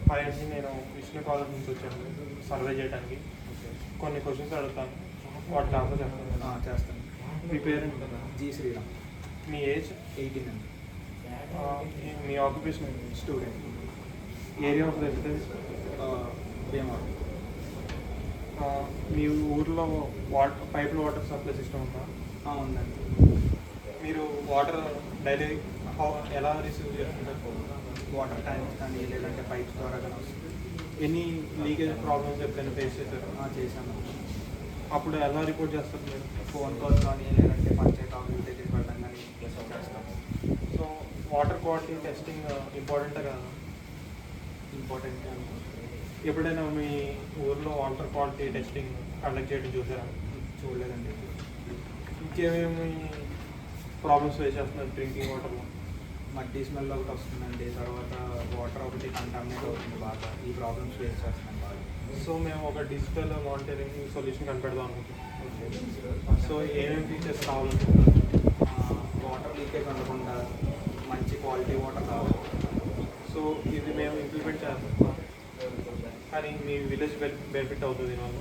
Hi అండి, నేను Vishnu college నుంచి వచ్చాను సర్వే చేయడానికి. కొన్ని క్వశ్చన్స్ అడుగుతాను, వాటికి ఆన్సర్ చెప్తాను. చేస్తాను. మీ పేరెంట్ జీ శ్రీరామ్. మీ ఏజ్ 18 అండి. మీ occupation student. Area of residence Bhimavaram. మీ ఊర్లో పైప్ వాటర్ సప్లై సిస్టమ్ ఉందా? ఉందండి. మీరు వాటర్ డైలీ ఎలా రిసీవ్ చేస్తుంటారు? వాటర్ ట్యాంక్స్ కానీ లేదంటే పైప్స్ ద్వారా కానీ వస్తుంది. ఎనీ లీకేజ్ ప్రాబ్లమ్స్ ఎప్పుడైనా ఫేస్ చేశారు? చేశాను. అప్పుడు ఎలా రిపోర్ట్ చేస్తారు మీరు? ఫోన్ కాల్స్ కానీ లేదంటే పంచాయతీ ఆఫీస్ దగ్గరికి వెళ్ళడం కానీ చేస్తాం. సో వాటర్ క్వాలిటీ టెస్టింగ్ ఇంపార్టెంటే కదా? ఇంపార్టెంట్. ఎప్పుడైనా మీ ఊర్లో వాటర్ క్వాలిటీ టెస్టింగ్ కండక్ట్ చేయడం చూసారా? చూడలేదండి. ఇంకేమేమి ప్రాబ్లమ్స్ ఫేస్ చేస్తున్నారు డ్రింకింగ్ వాటర్లో? మట్టి స్మెల్ ఒకటి వస్తుందండి. తర్వాత వాటర్ ఒకటి కంటామినేట్ అవుతుంది బాగా. ఈ ప్రాబ్లమ్స్ ఫేస్ చేస్తున్నాం బాగా. సో మేము ఒక డిజిటల్ మానిటరింగ్ సొల్యూషన్ కనిపెడదాం అనుకుంటున్నాం. సో ఏమేమి ఫీచర్స్ కావాలనుకుంటున్నారు? వాటర్ లీకేజ్ ఉండకుండా మంచి క్వాలిటీ వాటర్ కావాలి. సో ఇది మేము ఇంప్లిమెంట్ చేస్తాం, కానీ మీ విలేజ్ బెనిఫిట్ అవుతుంది దీనివల్ల.